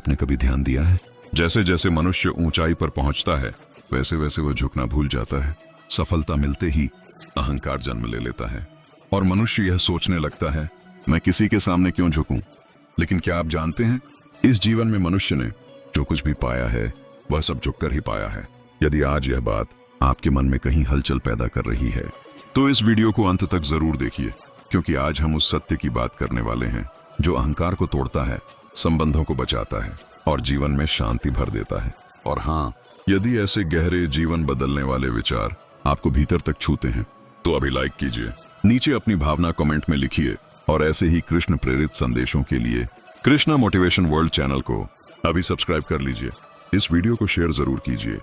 आपने कभी ध्यान दिया है, जैसे जैसे मनुष्य ऊंचाई पर पहुंचता है वैसे वैसे वह झुकना भूल जाता है। सफलता मिलते ही अहंकार जन्म ले लेता है और मनुष्य यह सोचने लगता है, मैं किसी के सामने क्यों झुकूं। लेकिन क्या आप जानते हैं, इस जीवन में मनुष्य ने जो कुछ भी पाया है वह सब झुककर ही पाया है। यदि आज यह बात आपके मन में कहीं हलचल पैदा कर रही है तो इस वीडियो को अंत तक जरूर देखिए, क्योंकि आज हम उस सत्य की बात करने वाले हैं जो अहंकार को तोड़ता है, संबंधों को बचाता है और जीवन में शांति भर देता है। और हाँ, यदि ऐसे गहरे जीवन बदलने वाले विचार आपको भीतर तक छूते हैं तो अभी लाइक कीजिए, नीचे अपनी भावना कमेंट में लिखिए और ऐसे ही कृष्ण प्रेरित संदेशों के लिए कृष्णा मोटिवेशन वर्ल्ड चैनल को अभी सब्सक्राइब कर लीजिए। इस वीडियो को शेयर जरूर कीजिए,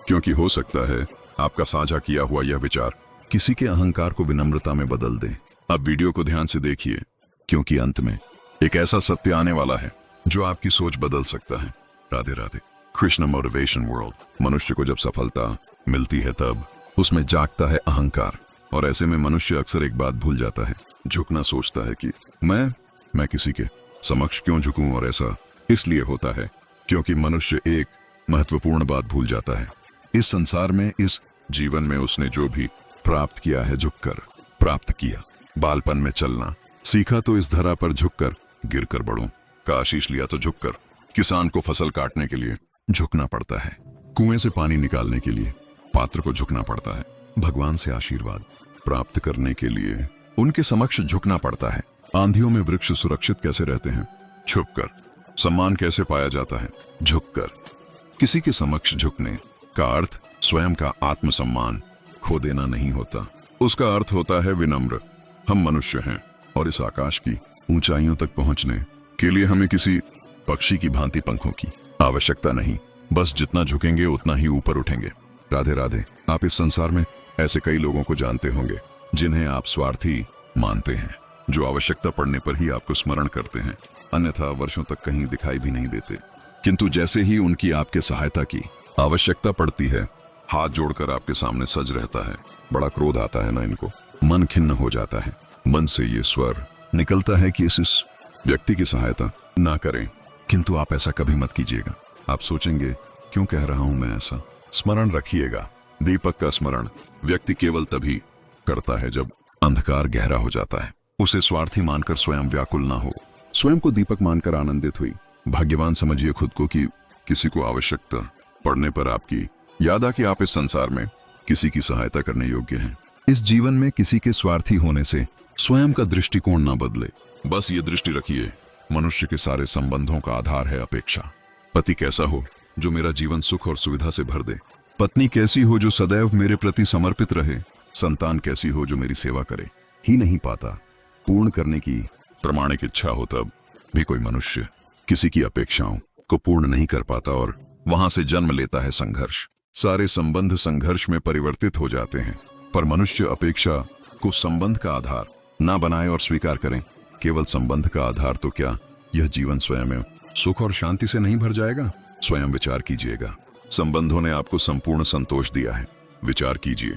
क्योंकि हो सकता है आपका साझा किया हुआ यह विचार किसी के अहंकार को विनम्रता में बदल दे। अब वीडियो को ध्यान से देखिए, क्योंकि अंत में एक ऐसा सत्य आने वाला है जो आपकी सोच बदल सकता है। राधे राधे। Krishna motivation world. मनुष्य को जब सफलता मिलती है तब उसमें जागता है अहंकार, और ऐसे में मनुष्य अक्सर एक बात भूल जाता है, झुकना। सोचता है कि मैं किसी के समक्ष क्यों झुकूं। और ऐसा इसलिए होता है क्योंकि मनुष्य एक महत्वपूर्ण बात भूल जाता है। इस संसार में, इस जीवन में उसने जो भी प्राप्त किया है झुककर प्राप्त किया। बालपन में चलना सीखा तो इस धरा पर झुककर, गिरकर बड़ों का आशीष लिया तो झुककर। किसान को फसल काटने के लिए झुकना पड़ता है, कुएं से पानी निकालने के लिए पात्र को झुकना पड़ता है, भगवान से आशीर्वाद प्राप्त करने के लिए उनके समक्ष झुकना पड़ता है। आंधियों में वृक्ष सुरक्षित कैसे रहते हैं? छुपकर। सम्मान कैसे पाया जाता है? झुककर। किसी के समक्ष झुकने का अर्थ स्वयं का आत्मसम्मान खो देना नहीं होता, उसका अर्थ होता है विनम्र। हम मनुष्य हैं और इस आकाश की ऊंचाइयों तक पहुंचने के लिए हमें किसी पक्षी की भांति पंखों की आवश्यकता नहीं, बस जितना झुकेंगे उतना ही ऊपर उठेंगे। राधे राधे। आप इस संसार में ऐसे कई लोगों को जानते होंगे जिन्हें आप स्वार्थी मानते हैं, जो आवश्यकता पड़ने पर ही आपको स्मरण करते हैं, अन्यथा वर्षों तक कहीं दिखाई भी नहीं देते। किंतु जैसे ही उनकी आपके सहायता की आवश्यकता पड़ती है, हाथ जोड़कर आपके सामने सज रहता है। बड़ा क्रोध आता है ना इनको, मन खिन्न हो जाता है। मन से ये स्वर निकलता है कि इस व्यक्ति की सहायता ना करें, किंतु आप ऐसा कभी मत कीजिएगा। आप सोचेंगे, क्यों कह रहा हूं मैं ऐसा? स्मरण रखिएगा, दीपक का स्मरण व्यक्ति केवल तभी करता है जब अंधकार गहरा हो जाता है। उसे स्वार्थी मानकर स्वयं व्याकुल ना हो, स्वयं को दीपक मानकर आनंदित हुई। भाग्यवान समझिए खुद को कि किसी को आवश्यकता पड़ने पर आपकी याद आ कि आप इस संसार में किसी की सहायता करने योग्य हैं। इस जीवन में किसी के स्वार्थी होने से स्वयं का दृष्टिकोण ना बदले। बस ये दृष्टि रखिए, मनुष्य के सारे संबंधों का आधार है अपेक्षा। पति कैसा हो जो मेरा जीवन सुख और सुविधा से भर दे, पत्नी कैसी हो जो सदैव मेरे प्रति समर्पित रहे, संतान कैसी हो जो मेरी सेवा करे। ही नहीं पाता पूर्ण करने की प्रामाणिक इच्छा हो तब भी कोई मनुष्य किसी की अपेक्षाओं को पूर्ण नहीं कर पाता और वहां से जन्म लेता है संघर्ष। सारे संबंध संघर्ष में परिवर्तित हो जाते हैं, पर मनुष्य अपेक्षा को संबंध का आधार ना बनाए और स्वीकार करें। केवल संबंध का आधार तो क्या यह जीवन स्वयं में सुख और शांति से नहीं भर जाएगा? स्वयं विचार कीजिएगा। संबंधों ने आपको संपूर्ण संतोष दिया है। विचार कीजिए,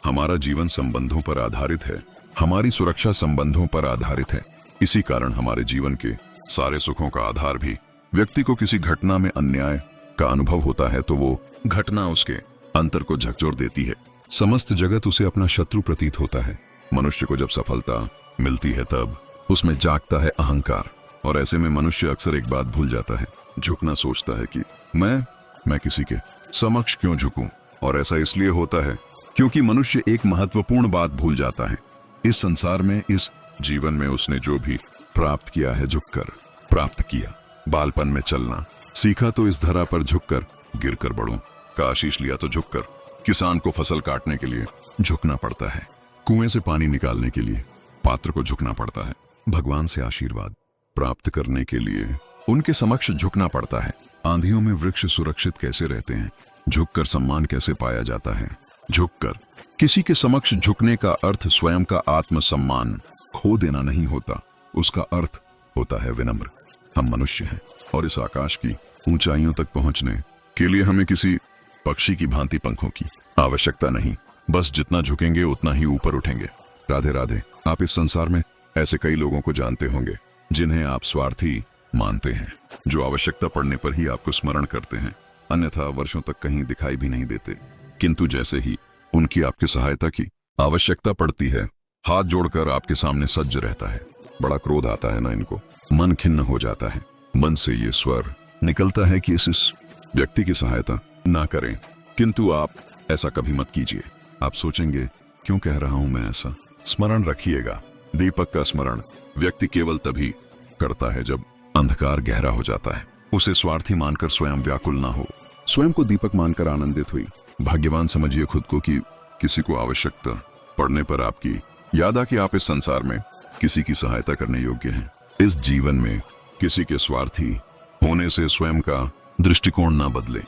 हमारा जीवन संबंधों पर आधारित है, हमारी सुरक्षा संबंधों पर आधारित है। इसी कारण हमारे जीवन के सारे सुखों का आधार भी व्यक्ति को किसी घटना में अन्याय का अनुभव होता है तो वो घटना उसके अंतर को झकझोर देती है। समस्त जगत उसे अपना शत्रु प्रतीत होता है। मनुष्य को जब सफलता मिलती है तब उसमें जागता है अहंकार, और ऐसे में मनुष्य अक्सर एक बात भूल जाता है, झुकना। सोचता है कि मैं किसी के समक्ष क्यों झुकूं। और ऐसा इसलिए होता है क्योंकि मनुष्य एक महत्वपूर्ण बात भूल जाता है। इस संसार में, इस जीवन में उसने जो भी प्राप्त किया है झुककर प्राप्त किया। बालपन में चलना सीखा तो इस धरा पर झुककर, गिरकर बड़ों का आशीष लिया तो झुककर। किसान को फसल काटने के लिए झुकना पड़ता है, कुएं से पानी निकालने के लिए पात्र को झुकना पड़ता है, भगवान से आशीर्वाद प्राप्त करने के लिए उनके समक्ष झुकना पड़ता है। आंधियों में वृक्ष सुरक्षित कैसे रहते हैं? झुककर। सम्मान कैसे पाया जाता है? झुककर। किसी के समक्ष झुकने का अर्थ स्वयं का आत्मसम्मान खो देना नहीं होता, उसका अर्थ होता है विनम्र। हम मनुष्य हैं और इस आकाश की ऊंचाइयों तक पहुंचने के लिए हमें किसी पक्षी की भांति पंखों की आवश्यकता नहीं, बस जितना झुकेंगे उतना ही ऊपर उठेंगे। राधे राधे। आप इस संसार में ऐसे कई लोगों को जानते होंगे जिन्हें आप स्वार्थी मानते हैं, जो आवश्यकता पड़ने पर ही आपको स्मरण करते हैं, अन्यथा वर्षों तक कहीं दिखाई भी नहीं देते। किंतु जैसे ही उनकी आपकी सहायता की आवश्यकता पड़ती है, हाथ जोड़कर आपके सामने सज्ज रहता है। बड़ा क्रोध आता है ना इनको, मन खिन्न हो जाता है। मन से ये स्वर निकलता है कि इस व्यक्ति की सहायता ना करें। किंतु आप ऐसा कभी मत कीजिए। आप सोचेंगे, क्यों कह रहा हूं मैं ऐसा? स्मरण रखिएगा, दीपक का स्मरण व्यक्ति केवल तभी करता है जब अंधकार गहरा हो जाता है। उसे स्वार्थी मानकर स्वयं व्याकुल ना हो। स्वयं को दीपक मानकर आनंदित हुई। भाग्यवान समझिए खुद को कि किसी को आवश्यकता पड़ने पर आपकी याद आ कि आप इस संसार में किसी की सहायता करने योग्य हैं। इस जीवन में किसी के स्वार्थी होने से स्वयं का दृष्टिकोण ना बदले।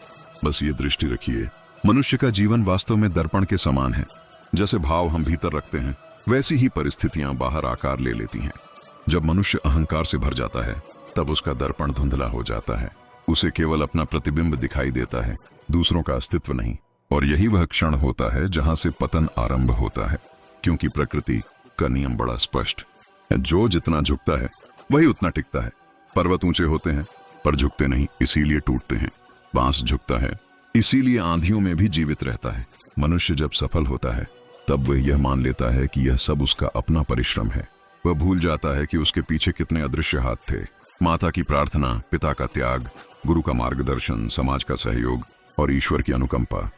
बस ये दृष्टि रखिए, मनुष्य का जीवन वास्तव में दर्पण के समान है। जैसे भाव हम भीतर रखते हैं, वैसी ही परिस्थितियां बाहर आकार ले लेती हैं। जब मनुष्य अहंकार से भर जाता है, तब उसका दर्पण धुंधला हो जाता है। उसे केवल अपना प्रतिबिंब दिखाई देता है, दूसरों का अस्तित्व नहीं। और यही वह क्षण होता है जहां से पतन आरंभ होता है, क्योंकि प्रकृति का नियम बड़ा स्पष्ट है। जो जितना झुकता है वही उतना टिकता है। पर्वत ऊंचे होते हैं पर झुकते नहीं, इसीलिए टूटते हैं। बांस झुकता है, इसीलिए आंधियों में भी जीवित रहता है। मनुष्य जब सफल होता है, तब वह यह मान लेता है कि यह सब उसका अपना परिश्रम है। वह भूल जाता है कि उसके पीछे कितने अदृश्य हाथ थे। माता की प्रार्थना, पिता का त्याग, गुरु का मार्गदर्शन, समाज का सहयोग और ईश्वर की अनुकंपा।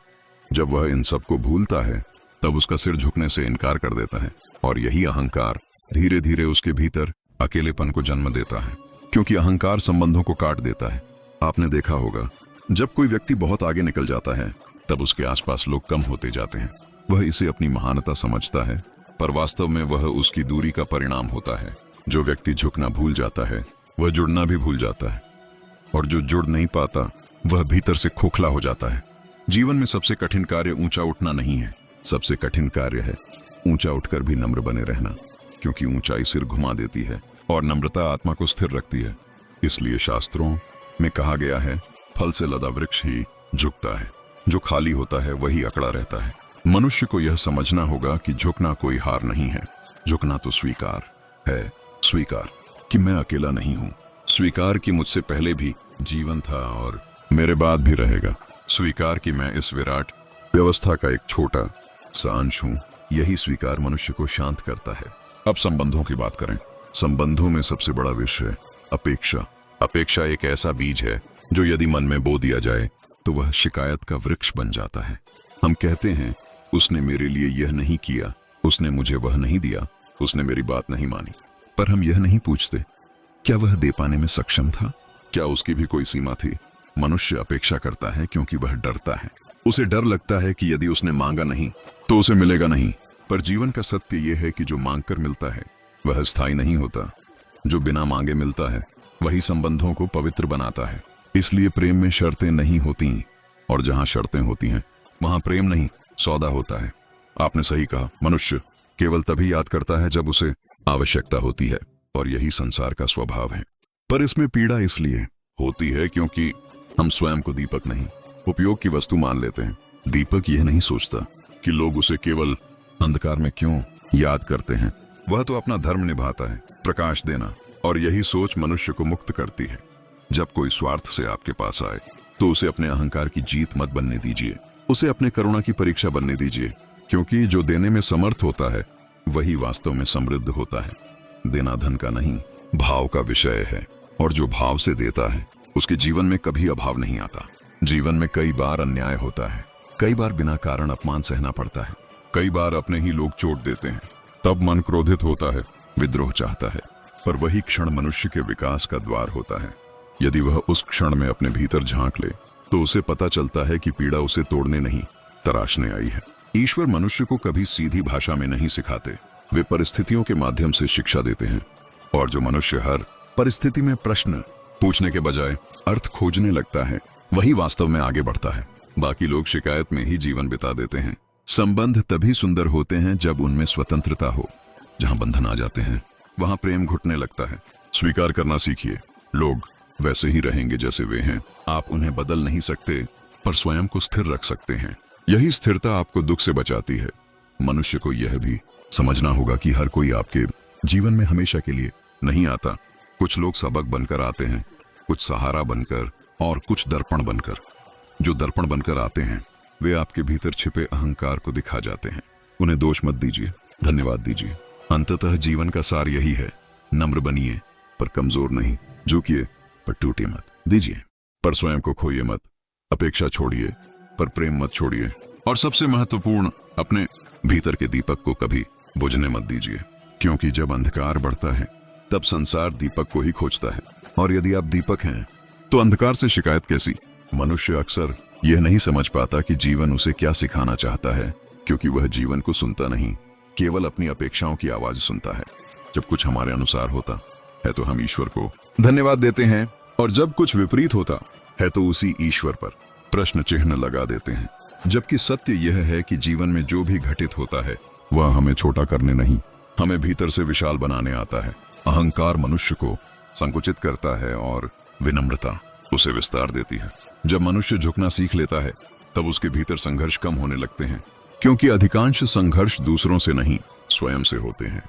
जब वह इन सबको भूलता है, तब उसका सिर झुकने से इनकार कर देता है। और यही अहंकार धीरे धीरे उसके भीतर अकेलेपन को जन्म देता है, क्योंकि अहंकार संबंधों को काट देता है। आपने देखा होगा, जब कोई व्यक्ति बहुत आगे निकल जाता है, तब उसके आसपास लोग कम होते जाते हैं। वह इसे अपनी महानता समझता है, पर वास्तव में वह उसकी दूरी का परिणाम होता है। जो व्यक्ति झुकना भूल जाता है, वह जुड़ना भी भूल जाता है, और जो जुड़ नहीं पाता, वह भीतर से खोखला हो जाता है। जीवन में सबसे कठिन कार्य ऊंचा उठना नहीं है, सबसे कठिन कार्य है ऊंचा उठकर भी नम्र बने रहना, क्योंकि ऊंचाई सिर घुमा देती है और नम्रता आत्मा को स्थिर रखती है। इसलिए शास्त्रों में कहा गया है, फल से लदा वृक्ष ही झुकता है, जो खाली होता है वही अकड़ा रहता है। मनुष्य को यह समझना होगा कि झुकना कोई हार नहीं है, झुकना तो स्वीकार है। स्वीकार कि मैं अकेला नहीं हूं, स्वीकार कि मुझसे पहले भी जीवन था और मेरे बाद भी रहेगा, स्वीकार कि मैं इस विराट व्यवस्था का एक छोटा सा अंश हूं। यही स्वीकार मनुष्य को शांत करता है। अब संबंधों की बात करें। संबंधों में सबसे बड़ा विषय अपेक्षा। अपेक्षा एक ऐसा बीज है जो यदि मन में बो दिया जाए तो वह शिकायत का वृक्ष बन जाता है। हम कहते हैं, उसने मेरे लिए यह नहीं किया, उसने मुझे वह नहीं दिया, उसने मेरी बात नहीं मानी। पर हम यह नहीं पूछते, क्या वह दे पाने में सक्षम था? क्या उसकी भी कोई सीमा थी? मनुष्य अपेक्षा करता है क्योंकि वह डरता है। उसे डर लगता है कि यदि उसने मांगा नहीं तो उसे मिलेगा नहीं। पर जीवन का सत्य यह है कि जो मांगकर मिलता है वह स्थायी नहीं होता। जो बिना मांगे मिलता है वही संबंधों को पवित्र बनाता है। इसलिए प्रेम में शर्तें नहीं होती, और जहां शर्तें होती हैं वहां प्रेम नहीं, सौदा होता है। आपने सही कहा, मनुष्य केवल तभी याद करता है जब उसे आवश्यकता होती है, और यही संसार का स्वभाव है। पर इसमें पीड़ा इसलिए होती है क्योंकि हम स्वयं को दीपक नहीं, उपयोग की वस्तु मान लेते हैं। दीपक यह नहीं सोचता कि लोग उसे केवल अंधकार में क्यों याद करते हैं। वह तो अपना धर्म निभाता है, प्रकाश देना, और यही सोच मनुष्य को मुक्त करती है। जब कोई स्वार्थ से आपके पास आए तो उसे अपने अहंकार की जीत मत बनने दीजिए, उसे अपने करुणा की परीक्षा बनने दीजिए, क्योंकि जो देने में समर्थ होता है वही वास्तव में समृद्ध होता है। देना धन का नहीं, भाव का विषय है, और जो भाव से देता है उसके जीवन में कभी अभाव नहीं आता। जीवन में कई बार अन्याय होता है, कई बार बिना कारण अपमान सहना पड़ता है, कई बार अपने ही लोग चोट देते हैं। तब मन क्रोधित होता है, विद्रोह चाहता है, पर वही क्षण मनुष्य के विकास का द्वार होता है। यदि वह उस क्षण में अपने भीतर झांक ले तो उसे पता चलता है कि पीड़ा उसे तोड़ने नहीं, तराशने आई है। ईश्वर मनुष्य को कभी सीधी भाषा में नहीं सिखाते, वे परिस्थितियों के माध्यम से शिक्षा देते हैं। और जो मनुष्य हर परिस्थिति में प्रश्न पूछने के बजाय अर्थ खोजने लगता है, वही वास्तव में आगे बढ़ता है। बाकी लोग शिकायत में ही जीवन बिता देते हैं। संबंध तभी सुंदर होते हैं जब उनमें स्वतंत्रता हो। जहां बंधन आ जाते हैं वहां प्रेम घुटने लगता है। स्वीकार करना सीखिए, लोग वैसे ही रहेंगे जैसे वे हैं। आप उन्हें बदल नहीं सकते, पर स्वयं को स्थिर रख सकते हैं। यही स्थिरता आपको दुख से बचाती है। मनुष्य को यह भी समझना होगा कि हर कोई आपके जीवन में हमेशा के लिए नहीं आता। कुछ लोग सबक बनकर आते हैं, कुछ सहारा बनकर और कुछ दर्पण बनकर। जो दर्पण बनकर आते हैं वे आपके भीतर छिपे अहंकार को दिखा जाते हैं। उन्हें दोष मत दीजिए, धन्यवाद दीजिए। अंततः जीवन का सार यही है, नम्र बनिए पर कमजोर नहीं, झुकिए पर टूटे मत। दीजिए पर स्वयं को खोइए मत, अपेक्षा छोड़िए पर प्रेम मत छोड़िए, और सबसे महत्वपूर्ण, अपने भीतर के दीपक को कभी बुझने मत दीजिए, क्योंकि जब अंधकार बढ़ता है तब संसार दीपक को ही खोजता है, और यदि आप दीपक हैं तो अंधकार से शिकायत कैसी। मनुष्य अक्सर यह नहीं समझ पाता कि जीवन उसे क्या सिखाना चाहता है, क्योंकि वह जीवन को सुनता नहीं, केवल अपनी अपेक्षाओं की आवाज सुनता है। जब कुछ हमारे अनुसार होता है तो हम ईश्वर को धन्यवाद देते हैं, और जब कुछ विपरीत होता है तो उसी ईश्वर पर प्रश्न चिन्ह लगा देते हैं। जबकि सत्य यह है कि जीवन में जो भी घटित होता है वह हमें छोटा करने नहीं, हमें भीतर से विशाल बनाने आता है। अहंकार मनुष्य को संकुचित करता है और विनम्रता उसे विस्तार देती है। जब मनुष्य झुकना सीख लेता है तब उसके भीतर संघर्ष कम होने लगते हैं, क्योंकि अधिकांश संघर्ष दूसरों से नहीं, स्वयं से होते हैं।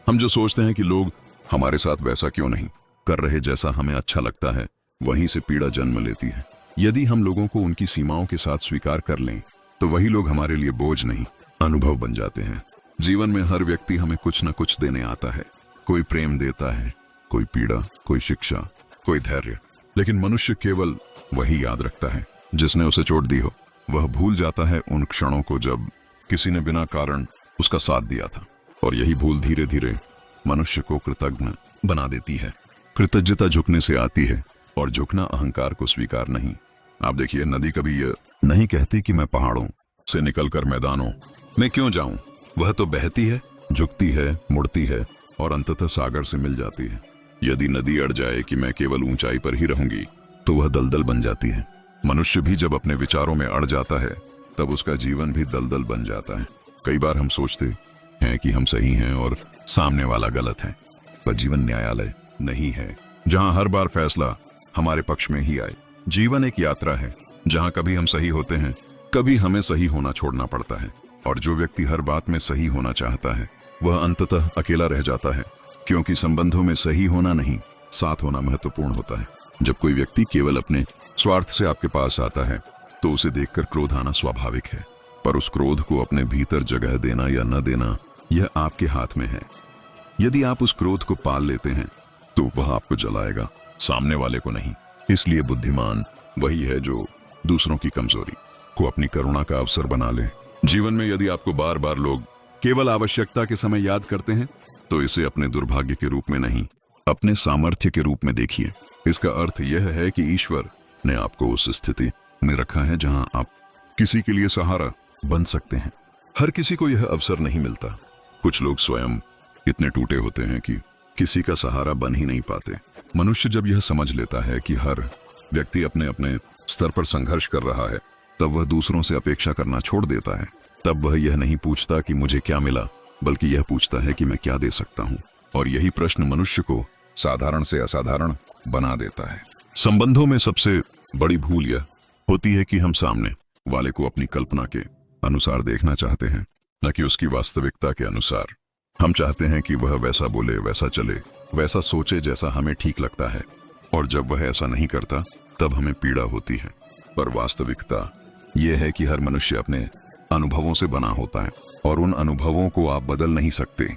हम जो सोचते हैं कि लोग हमारे साथ वैसा क्यों नहीं कर रहे जैसा हमें अच्छा लगता है, वहीं से पीड़ा जन्म लेती है। यदि हम लोगों को उनकी सीमाओं के साथ स्वीकार कर लें तो वही लोग हमारे लिए बोझ नहीं, अनुभव बन जाते हैं। जीवन में हर व्यक्ति हमें कुछ न कुछ देने आता है। कोई प्रेम देता है, कोई पीड़ा, कोई शिक्षा, कोई धैर्य, लेकिन मनुष्य केवल वही याद रखता है जिसने उसे चोट दी हो। वह भूल जाता है उन क्षणों को जब किसी ने बिना कारण उसका साथ दिया था, और यही भूल धीरे धीरे मनुष्य को कृतज्ञ बना देती है। कृतज्ञता झुकने से आती है, और झुकना अहंकार को स्वीकार नहीं। आप देखिए, नदी कभी यह नहीं कहती कि मैं पहाड़ों से निकलकर मैदानों में क्यों जाऊं। वह तो बहती है, झुकती है, मुड़ती है और अंततः सागर से मिल जाती है। यदि नदी अड़ जाए कि मैं केवल ऊंचाई पर ही रहूंगी तो वह दलदल बन जाती है। मनुष्य भी जब अपने विचारों में अड़ जाता है तब उसका जीवन भी दलदल बन जाता है। कई बार हम सोचते हैं कि हम सही हैं और सामने वाला गलत है, पर जीवन न्यायालय नहीं है जहां हर बार फैसला हमारे पक्ष में ही आए। जीवन एक यात्रा है जहां कभी हम सही होते हैं, कभी हमें सही होना छोड़ना पड़ता है, और जो व्यक्ति हर बात में सही होना चाहता है वह अंततः अकेला रह जाता है, क्योंकि संबंधों में सही होना नहीं, साथ होना महत्वपूर्ण होता है। जब कोई व्यक्ति केवल अपने स्वार्थ से आपके पास आता है तो उसे देखकर क्रोध आना स्वाभाविक है, पर उस क्रोध को अपने भीतर जगह देना या न देना यह आपके हाथ में है। यदि आप उस क्रोध को पाल लेते हैं तो वह आपको जलाएगा, सामने वाले को नहीं। इसलिए बुद्धिमान वही है जो दूसरों की कमजोरी को अपनी करुणा का अवसर बना ले। जीवन में यदि आपको बार बार लोग केवल आवश्यकता के समय याद करते हैं तो इसे अपने दुर्भाग्य के रूप में नहीं, अपने सामर्थ्य के रूप में देखिए। इसका अर्थ यह है कि ईश्वर ने आपको उस स्थिति में रखा है जहां आप किसी के लिए सहारा बन सकते हैं। हर किसी को यह अवसर नहीं मिलता। कुछ लोग स्वयं इतने टूटे होते हैं कि किसी का सहारा बन ही नहीं पाते। मनुष्य जब यह समझ लेता है कि हर व्यक्ति अपने अपने स्तर पर संघर्ष कर रहा है, तब वह दूसरों से अपेक्षा करना छोड़ देता है। तब वह यह नहीं पूछता कि मुझे क्या मिला, बल्कि यह पूछता है कि मैं क्या दे सकता हूँ। और यही प्रश्न मनुष्य को साधारण से असाधारण बना देता है। संबंधों में सबसे बड़ी भूल यह होती है कि हम सामने वाले को अपनी कल्पना के अनुसार देखना चाहते हैं, न कि उसकी वास्तविकता के अनुसार। हम चाहते हैं कि वह वैसा बोले, वैसा चले, वैसा सोचे जैसा हमें ठीक लगता है, और जब वह ऐसा नहीं करता तब हमें पीड़ा होती है। पर वास्तविकता यह है कि हर मनुष्य अपने अनुभवों से बना होता है, और उन अनुभवों को आप बदल नहीं सकते।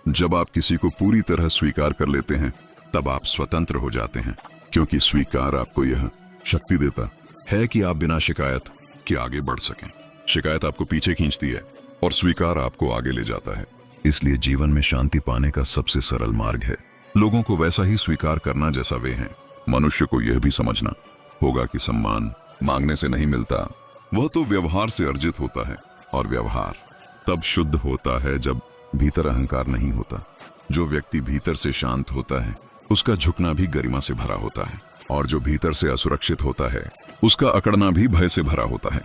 जब आप किसी को पूरी तरह स्वीकार कर लेते हैं तब आप स्वतंत्र हो जाते हैं, क्योंकि स्वीकार आपको यह शक्ति देता है कि आप बिना शिकायत के आगे बढ़ सकें। शिकायत आपको पीछे खींचती है और स्वीकार आपको आगे ले जाता है। इसलिए जीवन में शांति पाने का सबसे सरल मार्ग है लोगों को वैसा ही स्वीकार करना जैसा वे हैं। मनुष्य को यह भी समझना होगा कि सम्मान मांगने से नहीं मिलता, वह तो व्यवहार से अर्जित होता है, और व्यवहार तब शुद्ध होता है जब भीतर अहंकार नहीं होता। जो व्यक्ति भीतर से शांत होता है उसका झुकना भी गरिमा से भरा होता है, और जो भीतर से असुरक्षित होता है उसका अकड़ना भी भय से भरा होता है।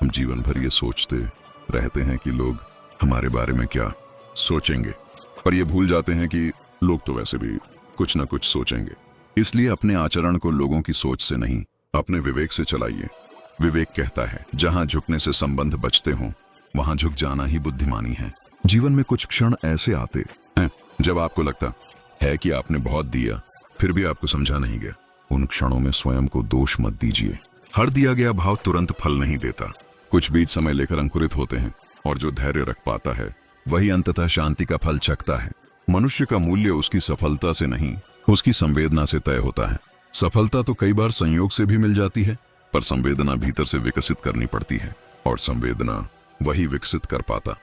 हम जीवन भर ये सोचते रहते हैं कि लोग हमारे बारे में क्या सोचेंगे, पर ये भूल जाते हैं कि लोग तो वैसे भी कुछ न कुछ सोचेंगे। इसलिए अपने आचरण को लोगों की सोच से नहीं, अपने विवेक से चलाइए। विवेक कहता है जहां झुकने से संबंध बचते हों वहां झुक जाना ही बुद्धिमानी है। जीवन में कुछ क्षण ऐसे आते हैं जब आपको लगता है कि आपने बहुत दिया फिर भी आपको समझा नहीं गया। उन क्षणों में स्वयं को दोष मत दीजिए। हर दिया गया भाव तुरंत फल नहीं देता। कुछ बीज समय लेकर अंकुरित होते हैं, और जो धैर्य रख पाता है वही अंततः शांति का फल चखता है। मनुष्य का मूल्य उसकी सफलता से नहीं, उसकी संवेदना से तय होता है। सफलता तो कई बार संयोग से भी मिल जाती है, पर संवेदना भीतर से विकसित करनी पड़ती है, और संवेदना वही विकसित कर पाता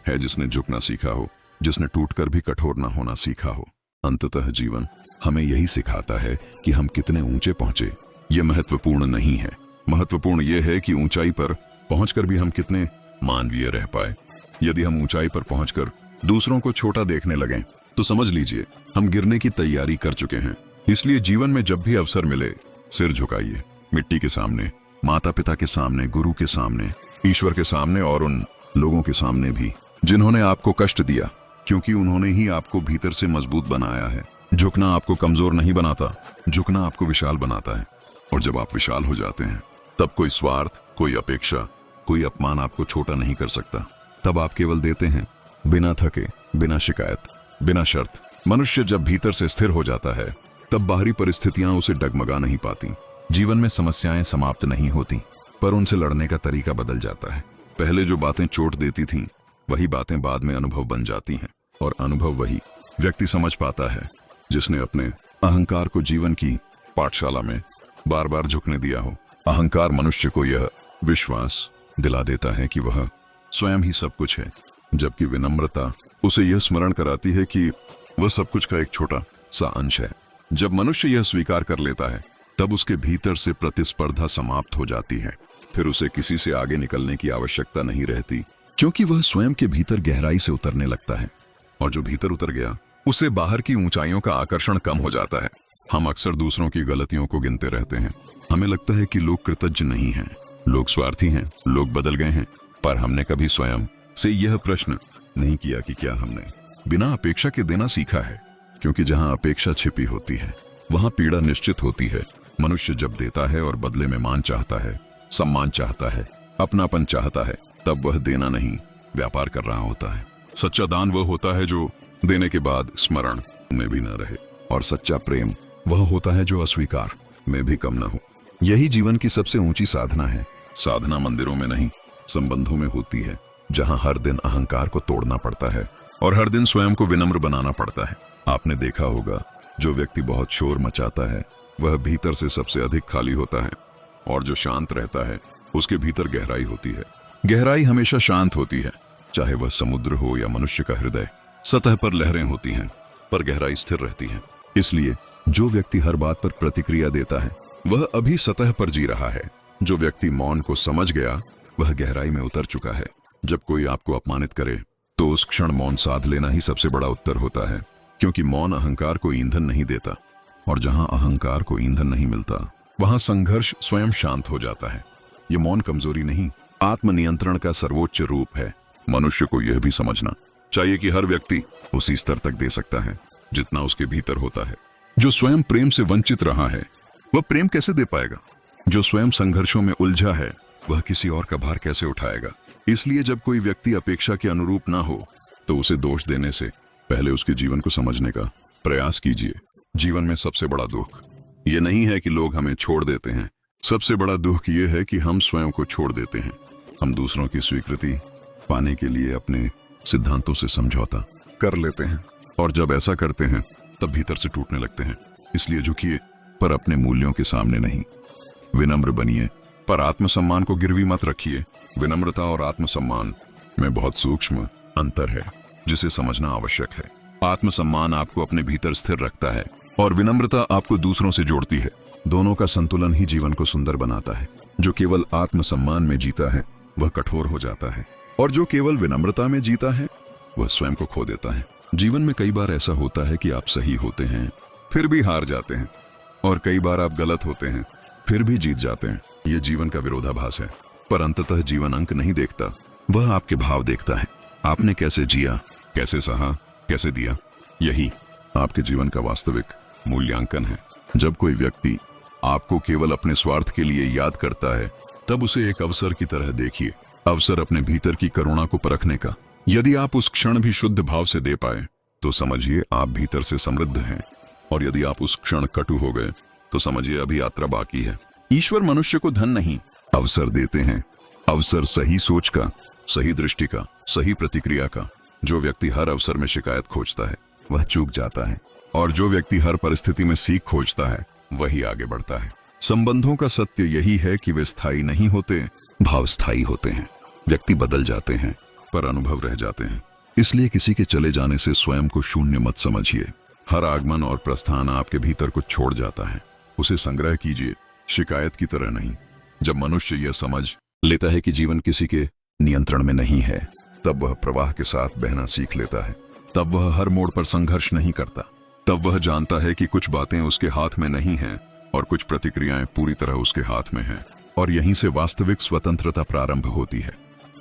है जिसने झुकना सीखा हो, जिसने टूटकर भी कठोर न होना सीखा हो। अंततः जीवन हमें यही सिखाता है कि हम कितने ऊंचे पहुंचे। यह महत्वपूर्ण नहीं है। महत्वपूर्ण यह है कि ऊंचाई पर पहुंचकर भी हम कितने मानवीय रह पाए। यदि हम ऊंचाई पर पहुंचकर दूसरों को छोटा देखने लगें तो समझ लीजिए हम गिरने की तैयारी कर चुके हैं। इसलिए जीवन में जब भी अवसर मिले सिर झुकाइए, मिट्टी के सामने, माता पिता के सामने, गुरु के सामने, ईश्वर के सामने, और उन लोगों के सामने भी जिन्होंने आपको कष्ट दिया, क्योंकि उन्होंने ही आपको भीतर से मजबूत बनाया है। झुकना आपको कमजोर नहीं बनाता, झुकना आपको विशाल बनाता है। और जब आप विशाल हो जाते हैं तब कोई स्वार्थ, कोई अपेक्षा, कोई अपमान आपको छोटा नहीं कर सकता। तब आप केवल देते हैं, बिना थके, बिना शिकायत, बिना शर्त। मनुष्य जब भीतर से स्थिर हो जाता है तब बाहरी परिस्थितियां उसे डगमगा नहीं पाती। जीवन में समस्याएं समाप्त नहीं होती, पर उनसे लड़ने का तरीका बदल जाता है। पहले जो बातें चोट देती थीं वही बातें बाद में अनुभव बन जाती हैं, और अनुभव वही व्यक्ति समझ पाता है जिसने अपने अहंकार को जीवन की पाठशाला में बार बार झुकने दिया हो। अहंकार मनुष्य को यह विश्वास दिला देता है कि वह स्वयं ही सब कुछ है, जबकि विनम्रता उसे यह स्मरण कराती है कि वह सब कुछ का एक छोटा सा अंश है। जब मनुष्य यह स्वीकार कर लेता है तब उसके भीतर से प्रतिस्पर्धा समाप्त हो जाती है। फिर उसे किसी से आगे निकलने की आवश्यकता नहीं रहती, क्योंकि वह स्वयं के भीतर गहराई से उतरने लगता है। और जो भीतर उतर गया उसे बाहर की ऊंचाइयों का आकर्षण कम हो जाता है। हम अक्सर दूसरों की गलतियों को गिनते रहते हैं। हमें लगता है कि लोग कृतज्ञ नहीं हैं, लोग स्वार्थी हैं, लोग बदल गए हैं, पर हमने कभी स्वयं से यह प्रश्न नहीं किया कि क्या हमने बिना अपेक्षा के देना सीखा है। क्योंकि जहां अपेक्षा छिपी होती है वहां पीड़ा निश्चित होती है। मनुष्य जब देता है और बदले में मान चाहता है, सम्मान चाहता है, अपनापन चाहता है, तब वह देना नहीं, व्यापार कर रहा होता है। सच्चा दान वह होता है जो देने के बाद स्मरण में भी न रहे, और सच्चा प्रेम वह होता है जो अस्वीकार में भी कम न हो। यही जीवन की सबसे ऊंची साधना है। साधना मंदिरों में नहीं, संबंधों में होती है, जहां हर दिन अहंकार को तोड़ना पड़ता है और हर दिन स्वयं को विनम्र बनाना पड़ता है। आपने देखा होगा, जो व्यक्ति बहुत शोर मचाता है वह भीतर से सबसे अधिक खाली होता है, और जो शांत रहता है उसके भीतर गहराई होती है। गहराई हमेशा शांत होती है, चाहे वह समुद्र हो या मनुष्य का हृदय। सतह पर लहरें होती हैं, पर गहराई स्थिर रहती है। इसलिए जो व्यक्ति हर बात पर प्रतिक्रिया देता है वह अभी सतह पर जी रहा है। जो व्यक्ति मौन को समझ गया वह गहराई में उतर चुका है। जब कोई आपको अपमानित करे तो उस क्षण मौन साध लेना ही सबसे बड़ा उत्तर होता है, क्योंकि मौन अहंकार को ईंधन नहीं देता, और जहां अहंकार को ईंधन नहीं मिलता वहां संघर्ष स्वयं शांत हो जाता है। यह मौन कमजोरी नहीं, आत्मनियंत्रण का सर्वोच्च रूप है। मनुष्य को यह भी समझना चाहिए कि हर व्यक्ति उसी स्तर तक दे सकता है जितना उसके भीतर होता है। जो स्वयं प्रेम से वंचित रहा है वह प्रेम कैसे दे पाएगा? जो स्वयं संघर्षों में उलझा है वह किसी और का भार कैसे उठाएगा? इसलिए जब कोई व्यक्ति अपेक्षा के अनुरूप ना हो तो उसे दोष देने से पहले उसके जीवन को समझने का प्रयास कीजिए। जीवन में सबसे बड़ा दुख ये नहीं है कि लोग हमें छोड़ देते हैं, सबसे बड़ा दुख ये है कि हम स्वयं को छोड़ देते हैं। हम दूसरों की स्वीकृति पाने के लिए अपने सिद्धांतों से समझौता कर लेते हैं, और जब ऐसा करते हैं तब भीतर से टूटने लगते हैं। इसलिए झुकिए, पर अपने मूल्यों के सामने नहीं। विनम्र बनिए, पर आत्मसम्मान को गिरवी मत रखिए। विनम्रता और आत्मसम्मान में बहुत सूक्ष्म अंतर है जिसे समझना आवश्यक है। आत्मसम्मान आपको अपने भीतर स्थिर रखता है और विनम्रता आपको दूसरों से जोड़ती है। दोनों का संतुलन ही जीवन को सुंदर बनाता है। जो केवल आत्मसम्मान में जीता है वह कठोर हो जाता है, और जो केवल विनम्रता में जीता है वह स्वयं को खो देता है। जीवन में कई बार ऐसा होता है कि आप सही होते हैं फिर भी हार जाते हैं, और कई बार आप गलत होते हैं फिर भी जीत जाते हैं। यह जीवन का विरोधाभास है, पर अंततः जीवन अंक नहीं देखता, वह आपके भाव देखता है। आपने कैसे जिया, कैसे सहा, कैसे दिया, यही आपके जीवन का वास्तविक मूल्यांकन है। जब कोई व्यक्ति आपको केवल अपने स्वार्थ के लिए याद करता है तब उसे एक अवसर की तरह देखिए, अवसर अपने भीतर की करुणा को परखने का। यदि आप उस क्षण भी शुद्ध भाव से दे पाए तो समझिए आप भीतर से समृद्ध हैं। और यदि आप उस क्षण कटु हो गए तो समझिए अभी यात्रा बाकी है। ईश्वर मनुष्य को धन नहीं, अवसर देते हैं। अवसर सही सोच का, सही दृष्टि का, सही प्रतिक्रिया का। जो व्यक्ति हर अवसर में शिकायत खोजता है वह चूक जाता है, और जो व्यक्ति हर परिस्थिति में सीख खोजता है वही आगे बढ़ता है। संबंधों का सत्य यही है कि वे स्थायी नहीं होते, भाव स्थायी होते हैं। व्यक्ति बदल जाते हैं पर अनुभव रह जाते हैं। इसलिए किसी के चले जाने से स्वयं को शून्य मत समझिए। हर आगमन और प्रस्थान आपके भीतर कुछ छोड़ जाता है, उसे संग्रह कीजिए, शिकायत की तरह नहीं। जब मनुष्य यह समझ लेता है कि जीवन किसी के नियंत्रण में नहीं है, तब वह प्रवाह के साथ बहना सीख लेता है। तब वह हर मोड़ पर संघर्ष नहीं करता। तब वह जानता है कि कुछ बातें उसके हाथ में नहीं हैं और कुछ प्रतिक्रियाएं पूरी तरह उसके हाथ में हैं, और यहीं से वास्तविक स्वतंत्रता प्रारंभ होती है।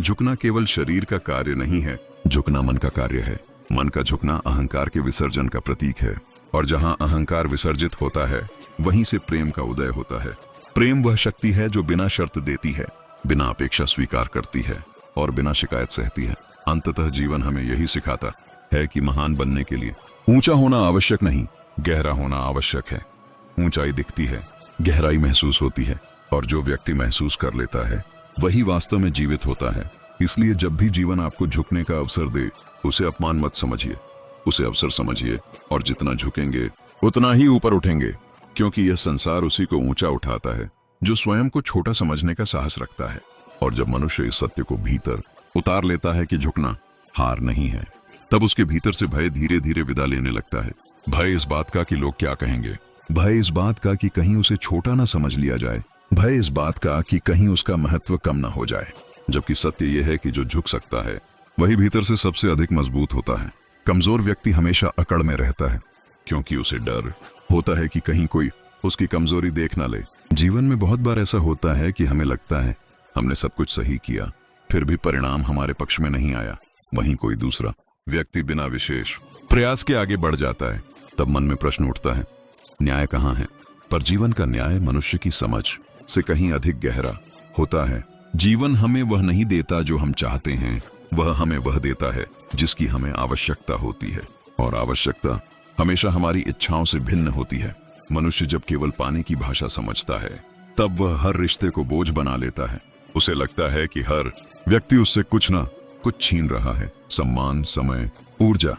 झुकना केवल शरीर का कार्य नहीं है, झुकना मन का कार्य है। मन का झुकना अहंकार के विसर्जन का प्रतीक है, और जहां अहंकार विसर्जित होता है वहीं से प्रेम का उदय होता है। प्रेम वह शक्ति है जो बिना शर्त देती है, बिना अपेक्षा स्वीकार करती है और बिना शिकायत सहती है। अंततः जीवन हमें यही सिखाता है कि महान बनने के लिए ऊंचा होना आवश्यक नहीं, गहरा होना आवश्यक है। ऊंचाई दिखती है, गहराई महसूस होती है, और जो व्यक्ति महसूस कर लेता है वही वास्तव में जीवित होता है। इसलिए जब भी जीवन आपको झुकने का अवसर दे, उसे अपमान मत समझिए, उसे अवसर समझिए, और जितना झुकेंगे उतना ही ऊपर उठेंगे, क्योंकि यह संसार उसी को ऊंचा उठाता है जो स्वयं को छोटा समझने का साहस रखता है। और जब मनुष्य इस सत्य को भीतर उतार लेता है कि झुकना हार नहीं है, तब उसके भीतर से भय धीरे धीरे विदा लेने लगता है। भय इस बात का कि लोग क्या कहेंगे, भय इस बात का कि कहीं उसे छोटा ना समझ लिया जाए, भय इस बात का कि कहीं उसका महत्व कम ना हो जाए। जबकि सत्य यह है कि जो झुक सकता है वही भीतर से सबसे अधिक मजबूत होता है। कमजोर व्यक्ति हमेशा अकड़ में रहता है, क्योंकि उसे डर होता है कि कहीं कोई उसकी कमजोरी देख ना ले। जीवन में बहुत बार ऐसा होता है कि हमें लगता है हमने सब कुछ सही किया, फिर भी परिणाम हमारे पक्ष में नहीं आया। वहीं कोई दूसरा व्यक्ति बिना विशेष प्रयास के आगे बढ़ जाता है। तब मन में प्रश्न उठता है, न्याय कहाँ है? पर जीवन का न्याय मनुष्य की समझ से कहीं अधिक गहरा होता है। जीवन हमें वह नहीं देता जो हम चाहते हैं, वह हमें वह देता है जिसकी हमें आवश्यकता होती है, और आवश्यकता हमेशा हमारी इच्छाओं से भिन्न होती है। मनुष्य जब केवल पाने की भाषा समझता है, तब वह हर रिश्ते को बोझ बना लेता है। उसे लगता है कि हर व्यक्ति उससे कुछ ना कुछ छीन रहा है, सम्मान, समय, ऊर्जा।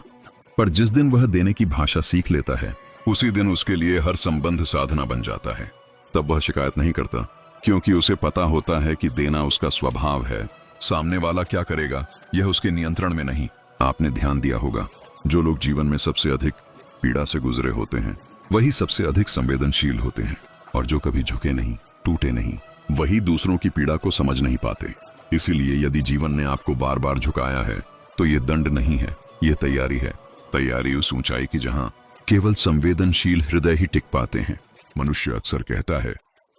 पर जिस दिन वह देने की भाषा सीख लेता है, उसी दिन उसके लिए हर संबंध साधना बन जाता है। तब वह शिकायत नहीं करता, क्योंकि उसे पता होता है कि देना उसका स्वभाव है। सामने वाला क्या करेगा यह उसके नियंत्रण में नहीं। आपने ध्यान दिया होगा, जो लोग जीवन में सबसे अधिक पीड़ा से गुजरे होते हैं वही सबसे अधिक संवेदनशील होते हैं, और जो कभी झुके नहीं, टूटे नहीं, वही दूसरों की पीड़ा को समझ नहीं पाते। इसीलिए यदि जीवन ने आपको बार बार झुकाया है तो ये दंड नहीं है, ये तैयारी है। तैयारी उस ऊंचाई की जहां केवल संवेदनशील हृदय ही टिक पाते हैं। मनुष्य अक्सर कहता है,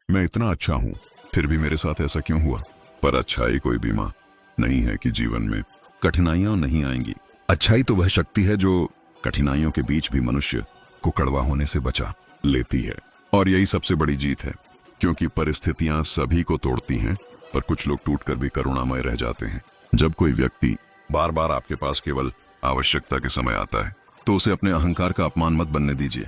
मैं इतना अच्छा हूं, फिर भी मेरे साथ ऐसा क्यों हुआ? पर अच्छाई कोई बीमा नहीं है कि जीवन में कठिनाइयां नहीं आएंगी। अच्छाई तो वह शक्ति है जो कठिनाइयों के बीच भी मनुष्य को कड़वा होने से बचा लेती है। और यही सबसे बड़ी जीत है, क्योंकि परिस्थितियां सभी को तोड़ती हैं, पर कुछ लोग टूटकर भी करुणामय रह जाते हैं। जब कोई व्यक्ति बार बार आपके पास केवल आवश्यकता के समय आता है, तो उसे अपने अहंकार का अपमान मत बनने दीजिए,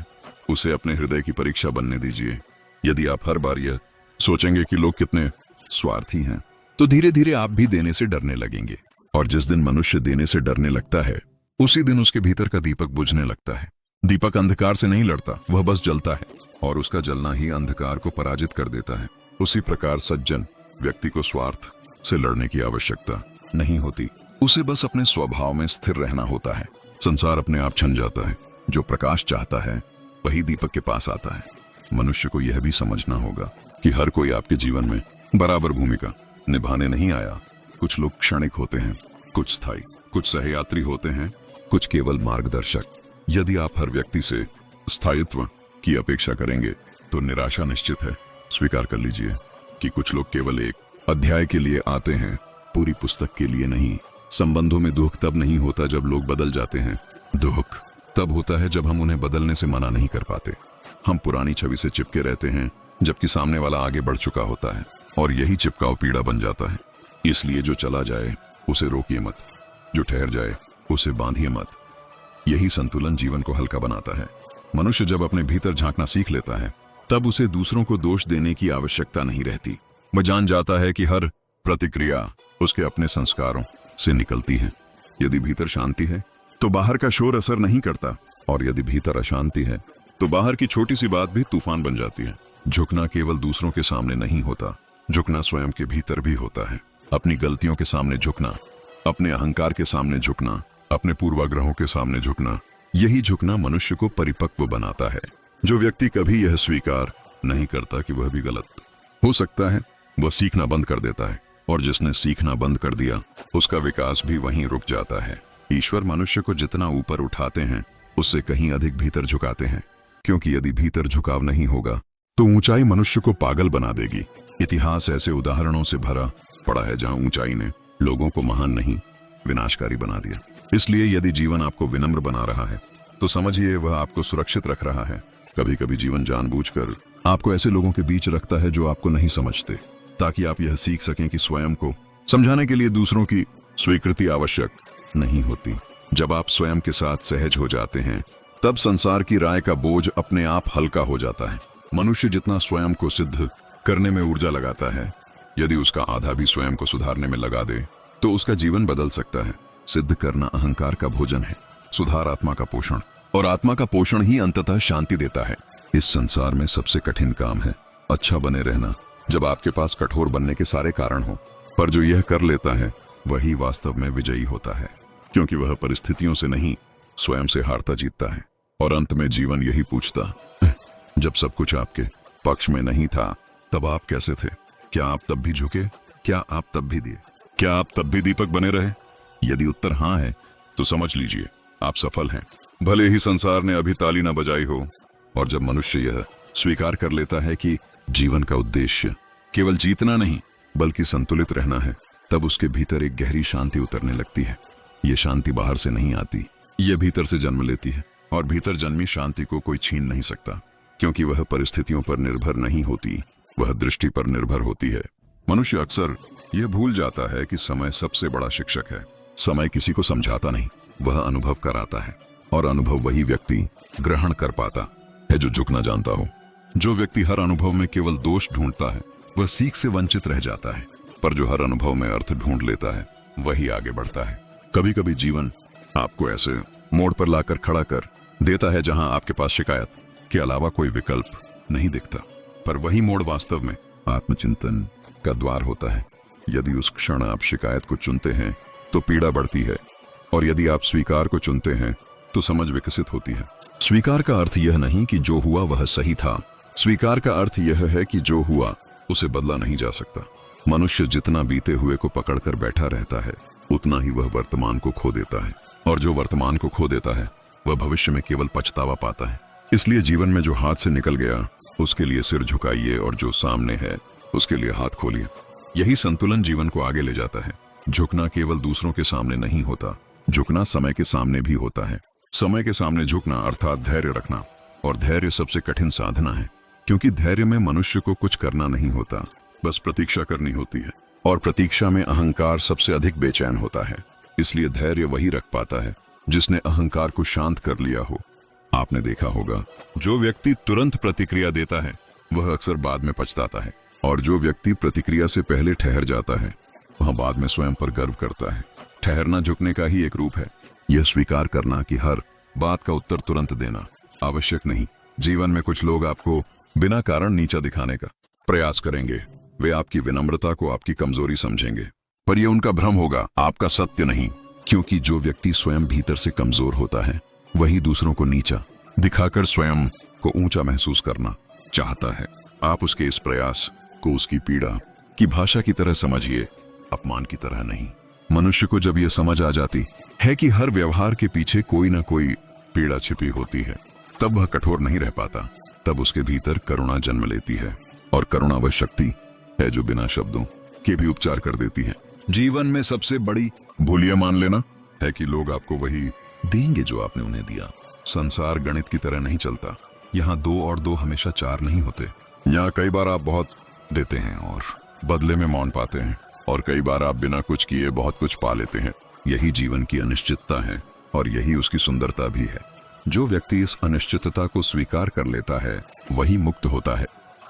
उसे अपने हृदय की परीक्षा बनने दीजिए। यदि आप हर बार यह सोचेंगे कि लोग कितने स्वार्थी हैं, तो धीरे धीरे आप भी देने से डरने लगेंगे। और जिस दिन मनुष्य देने से डरने लगता है, उसी दिन उसके भीतर का दीपक बुझने लगता है। दीपक अंधकार से नहीं लड़ता, वह बस जलता है, और उसका जलना ही अंधकार को पराजित कर देता है। उसी प्रकार सज्जन व्यक्ति को स्वार्थ से लड़ने की आवश्यकता नहीं होती, उसे बस अपने स्वभाव में स्थिर रहना होता है। संसार अपने आप छन जाता है। जो प्रकाश चाहता है वही दीपक के पास आता है। मनुष्य को यह भी समझना होगा कि हर कोई आपके जीवन में बराबर भूमिका निभाने नहीं आया। कुछ लोग क्षणिक होते हैं, कुछ स्थायी, कुछ सहयात्री होते हैं, कुछ केवल मार्गदर्शक। यदि आप हर व्यक्ति से स्थायित्व की अपेक्षा करेंगे तो निराशा निश्चित है। स्वीकार कर लीजिए कि कुछ लोग केवल एक अध्याय के लिए आते हैं, पूरी पुस्तक के लिए नहीं। संबंधों में दुख तब नहीं होता जब लोग बदल जाते हैं, दुख तब होता है जब हम उन्हें बदलने से मना नहीं कर पाते। हम पुरानी छवि से चिपके रहते हैं जबकि सामने वाला आगे बढ़ चुका होता है, और यही चिपकाव पीड़ा बन जाता है। इसलिए जो चला जाए उसे रोकिए मत, जो ठहर जाए उसे बांधिए मत। यही संतुलन जीवन को हल्का बनाता है। मनुष्य जब अपने भीतर झांकना सीख लेता है तब उसे दूसरों को दोष देने की आवश्यकता नहीं रहती। वह जान जाता है कि हर प्रतिक्रिया उसके अपने संस्कारों से निकलती है। यदि भीतर शांति है तो बाहर का शोर असर नहीं करता, और यदि भीतर अशांति है तो बाहर की छोटी सी बात भी तूफान बन जाती है। झुकना केवल दूसरों के सामने नहीं होता, झुकना स्वयं के भीतर भी होता है। अपनी गलतियों के सामने झुकना, अपने अहंकार के सामने झुकना, अपने पूर्वाग्रहों के सामने झुकना, यही झुकना मनुष्य को परिपक्व बनाता है। जो व्यक्ति कभी यह स्वीकार नहीं करता कि वह भी गलत हो सकता है, वह सीखना बंद कर देता है, और जिसने सीखना बंद कर दिया उसका विकास भी वहीं रुक जाता है। ईश्वर मनुष्य को जितना ऊपर उठाते हैं उससे कहीं अधिक भीतर झुकाते हैं, क्योंकि यदि भीतर झुकाव नहीं होगा तो ऊंचाई मनुष्य को पागल बना देगी। इतिहास ऐसे उदाहरणों से भरा पड़ा है जहां ऊंचाई ने लोगों को महान नहीं विनाशकारी बना दिया। इसलिए यदि जीवन आपको विनम्र बना रहा है तो समझिए वह आपको सुरक्षित रख रहा है। कभी कभी जीवन जानबूझकर आपको ऐसे लोगों के बीच रखता है जो आपको नहीं समझते, ताकि आप यह सीख सकें कि स्वयं को समझाने के लिए दूसरों की स्वीकृति आवश्यक नहीं होती। जब आप स्वयं के साथ सहज हो जाते हैं तब संसार की राय का बोझ अपने आप हल्का हो जाता है। मनुष्य जितना स्वयं को सिद्ध करने में ऊर्जा लगाता है, यदि उसका आधा भी स्वयं को सुधारने में लगा दे तो उसका जीवन बदल सकता है। सिद्ध करना अहंकार का भोजन है, सुधार आत्मा का पोषण, और आत्मा का पोषण ही अंततः शांति देता है। इस संसार में सबसे कठिन काम है अच्छा बने रहना, जब आपके पास कठोर बनने के सारे कारण हो। पर जो यह कर लेता है वही वास्तव में विजयी होता है, क्योंकि वह परिस्थितियों से नहीं स्वयं से हारता जीतता है। और अंत में जीवन यही पूछता, जब सब कुछ आपके पक्ष में नहीं था तब आप कैसे थे? क्या आप तब भी झुके? क्या आप तब भी दिए? क्या आप तब भी दीपक बने रहे? यदि उत्तर हाँ है तो समझ लीजिए आप सफल हैं, भले ही संसार ने अभी ताली न बजाई हो। और जब मनुष्य यह स्वीकार कर लेता है कि जीवन का उद्देश्य केवल जीतना नहीं बल्कि संतुलित रहना है, तब उसके भीतर एक गहरी शांति उतरने लगती है। यह शांति बाहर से नहीं आती, यह भीतर से जन्म लेती है, और भीतर जन्मी शांति को कोई छीन नहीं सकता, क्योंकि वह परिस्थितियों पर निर्भर नहीं होती, वह दृष्टि पर निर्भर होती है। मनुष्य अक्सर यह भूल जाता है कि समय सबसे बड़ा शिक्षक है। समय किसी को समझाता नहीं, वह अनुभव कराता है, और अनुभव वही व्यक्ति ग्रहण कर पाता है जो झुकना जानता हो। जो व्यक्ति हर अनुभव में केवल दोष ढूंढता है वह सीख से वंचित रह जाता है, पर जो हर अनुभव में अर्थ ढूंढ लेता है वही आगे बढ़ता है। कभी कभी जीवन आपको ऐसे मोड़ पर लाकर खड़ा कर देता है जहां आपके पास शिकायत के अलावा कोई विकल्प नहीं दिखता, पर वही मोड़ वास्तव में आत्मचिंतन का द्वार होता है। यदि उस क्षण आप शिकायत को चुनते हैं तो पीड़ा बढ़ती है, और यदि आप स्वीकार को चुनते हैं तो समझ विकसित होती है। स्वीकार का अर्थ यह नहीं कि जो हुआ वह सही था, स्वीकार का अर्थ यह है कि जो हुआ उसे बदला नहीं जा सकता। मनुष्य जितना बीते हुए को पकड़कर बैठा रहता है उतना ही वह वर्तमान को खो देता है, और जो वर्तमान को खो देता है वह भविष्य में केवल पछतावा पाता है। इसलिए जीवन में जो हाथ से निकल गया उसके लिए सिर झुकाइए, और जो सामने है उसके लिए हाथ खोलिए। यही संतुलन जीवन को आगे ले जाता है। झुकना केवल दूसरों के सामने नहीं होता, झुकना समय के सामने भी होता है। समय के सामने झुकना अर्थात धैर्य रखना, और धैर्य सबसे कठिन साधना है, क्योंकि धैर्य में मनुष्य को कुछ करना नहीं होता, बस प्रतीक्षा करनी होती है, और प्रतीक्षा में अहंकार सबसे अधिक बेचैन होता है। इसलिए धैर्य वही रख पाता है जिसने अहंकार को शांत कर लिया हो। आपने देखा होगा जो व्यक्ति तुरंत प्रतिक्रिया देता है वह अक्सर बाद में पछताता है, और जो व्यक्ति प्रतिक्रिया से पहले ठहर जाता है वह बाद में स्वयं पर गर्व करता है। ठहरना झुकने का ही एक रूप है, यह स्वीकार करना कि हर बात का उत्तर तुरंत देना आवश्यक नहीं। जीवन में कुछ लोग आपको बिना कारण नीचा दिखाने का प्रयास करेंगे, वे आपकी विनम्रता को आपकी कमजोरी समझेंगे, पर यह उनका भ्रम होगा, आपका सत्य नहीं। क्योंकि जो व्यक्ति स्वयं भीतर से कमजोर होता है वही दूसरों को नीचा दिखाकर स्वयं को ऊंचा महसूस करना चाहता है। आप उसके इस प्रयास को उसकी पीड़ा की भाषा की तरह समझिए, अपमान की तरह नहीं। मनुष्य को जब यह समझ आ जाती है कि हर व्यवहार के पीछे कोई ना कोई पीड़ा छिपी होती है, तब वह कठोर नहीं रह पाता। तब उसके भीतर करुणा जन्म लेती है, और करुणा वह शक्ति है जो बिना शब्दों के भी उपचार कर देती है। जीवन में सबसे बड़ी भूल यह मान लेना है कि लोग आपको वही देंगे जो आपने उन्हें दिया। संसार गणित की तरह नहीं चलता, यहाँ 2 और 2 हमेशा 4 नहीं होते। यहाँ कई बार आप बहुत देते हैं और बदले में मौन पाते हैं, और कई बार आप बिना कुछ किए बहुत कुछ पा लेते हैं। यही जीवन की अनिश्चितता है, और यही उसकी सुंदरता भी है। जो व्यक्ति इस अनिश्चितता को स्वीकार कर लेता है वही मुक्त होता है।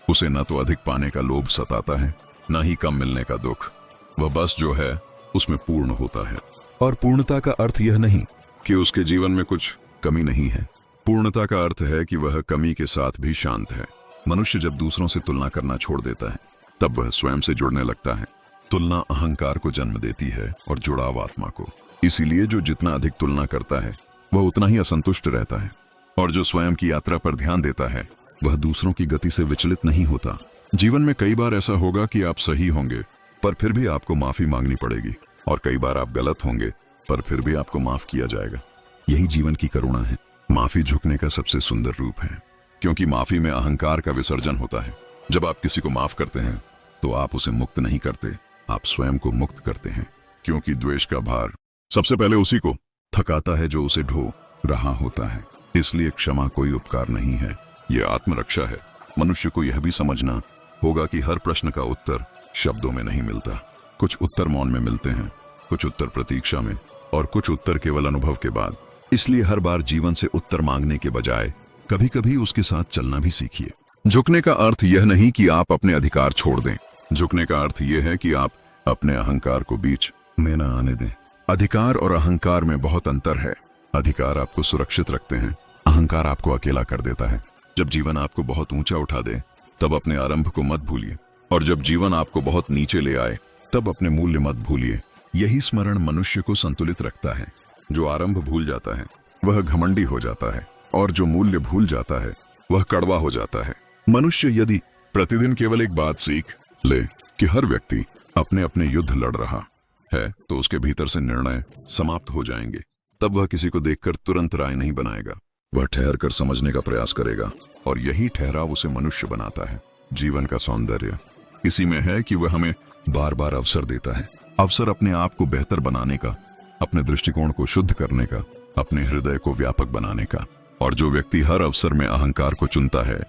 उसे न तो अधिक पाने का लोभ सताता है, न ही कम मिलने का दुख। वह बस जो है उसमें पूर्ण होता है। और पूर्णता का अर्थ यह नहीं कि उसके जीवन में कुछ कमी नहीं है। पूर्णता का अर्थ है कि वह कमी के साथ भी शांत है। मनुष्य जब दूसरों से तुलना करना छोड़ देता है तब वह स्वयं से जुड़ने लगता है। तुलना अहंकार को जन्म देती है और जुड़ाव आत्मा को। इसीलिए जो जितना अधिक तुलना करता है वह उतना ही असंतुष्ट रहता है, और जो स्वयं की यात्रा पर ध्यान देता है वह दूसरों की गति से विचलित नहीं होता। जीवन में कई बार ऐसा होगा कि आप सही होंगे पर फिर भी आपको माफी मांगनी पड़ेगी, और कई बार आप गलत होंगे पर फिर भी आपको माफ किया जाएगा। यही जीवन की करुणा है। माफी झुकने का सबसे सुंदर रूप है, क्योंकि माफी में अहंकार का विसर्जन होता है। जब आप किसी को माफ करते हैं तो आप उसे मुक्त नहीं करते, आप स्वयं को मुक्त करते हैं। क्योंकि द्वेष का भार सबसे पहले उसी को थकाता है जो उसे ढो रहा होता है। इसलिए क्षमा कोई उपकार नहीं है, यह आत्मरक्षा है। मनुष्य को यह भी समझना होगा कि हर प्रश्न का उत्तर शब्दों में नहीं मिलता। कुछ उत्तर मौन में मिलते हैं, कुछ उत्तर प्रतीक्षा में, और कुछ उत्तर केवल अनुभव के बाद। इसलिए हर बार जीवन से उत्तर मांगने के बजाय कभी कभी उसके साथ चलना भी सीखिए। झुकने का अर्थ यह नहीं कि आप अपने अधिकार छोड़ दें। झुकने का अर्थ यह है कि आप अपने अहंकार को बीच में न आने दें। अधिकार और अहंकार में बहुत अंतर है। अधिकार आपको सुरक्षित रखते हैं, अहंकार आपको अकेला कर देता है। जब जीवन आपको बहुत ऊंचा उठा दे तब अपने आरंभ को मत भूलिए, और जब जीवन आपको बहुत नीचे ले आए तब अपने मूल्य मत भूलिए। यही स्मरण मनुष्य को संतुलित रखता है। जो आरंभ भूल जाता है वह घमंडी हो जाता है, और जो मूल्य भूल जाता है वह कड़वा हो जाता है। मनुष्य यदि प्रतिदिन केवल एक बात सीख ले कि हर व्यक्ति अपने अपने युद्ध लड़ रहा है तो उसके भीतर से निर्णय समाप्त हो जाएंगे। तब वह किसी को देखकर तुरंत राय नहीं बनाएगा, वह ठहर कर समझने का प्रयास करेगा, और यही ठहराव उसे मनुष्य बनाता है। जीवन का सौंदर्य इसी में है कि वह हमें बार बार अवसर देता है। अवसर अपने आप को बेहतर बनाने का, अपने दृष्टिकोण को शुद्ध करने का, अपने हृदय को व्यापक बनाने का। और जो व्यक्ति हर अवसर में अहंकार को चुनता है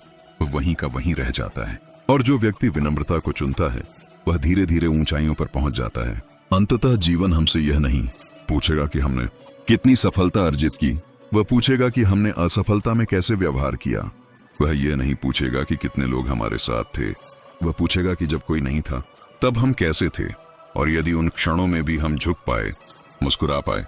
वह वहीं का वहीं रह जाता है, और जो व्यक्ति विनम्रता को चुनता है वह धीरे धीरे ऊंचाइयों पर पहुंच जाता है। अंततः जीवन हमसे यह नहीं पूछेगा कि हमने कितनी सफलता अर्जित की, वह पूछेगा कि हमने असफलता में कैसे व्यवहार किया। वह यह नहीं पूछेगा कि कितने लोग हमारे साथ थे, वह पूछेगा कि जब कोई नहीं था तब हम कैसे थे। और यदि उन क्षणों में भी हम झुक पाए, मुस्कुरा पाए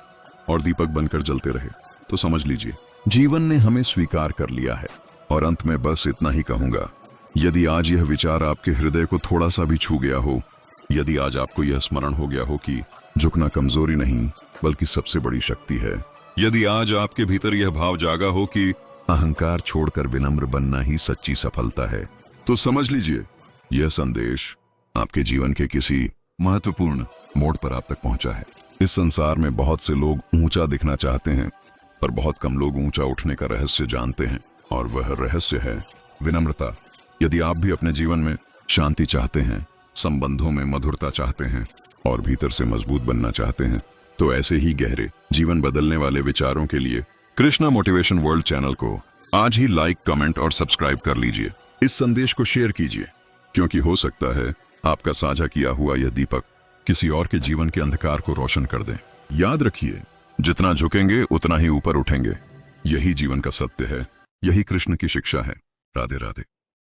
और दीपक बनकर जलते रहे तो समझ लीजिए जीवन ने हमें स्वीकार कर लिया है। और अंत में बस इतना ही कहूंगा, यदि आज यह विचार आपके हृदय को थोड़ा सा भी छू गया हो, यदि आज आपको यह स्मरण हो गया हो कि झुकना कमजोरी नहीं बल्कि सबसे बड़ी शक्ति है, यदि आज आपके भीतर यह भाव जागा हो कि अहंकार छोड़कर विनम्र बनना ही सच्ची सफलता है, तो समझ लीजिए यह संदेश आपके जीवन के किसी महत्वपूर्ण मोड़ पर आप तक पहुंचा है। इस संसार में बहुत से लोग ऊंचा दिखना चाहते हैं, पर बहुत कम लोग ऊंचा उठने का रहस्य जानते हैं, और वह रहस्य है विनम्रता। यदि आप भी अपने जीवन में शांति चाहते हैं, संबंधों में मधुरता चाहते हैं और भीतर से मजबूत बनना चाहते हैं, तो ऐसे ही गहरे जीवन बदलने वाले विचारों के लिए कृष्णा मोटिवेशन वर्ल्ड चैनल को आज ही लाइक, कमेंट और सब्सक्राइब कर लीजिए। इस संदेश को शेयर कीजिए, क्योंकि हो सकता है आपका साझा किया हुआ यह दीपक किसी और के जीवन के अंधकार को रोशन कर दे। याद रखिए, जितना झुकेंगे उतना ही ऊपर उठेंगे। यही जीवन का सत्य है, यही कृष्ण की शिक्षा है। राधे राधे।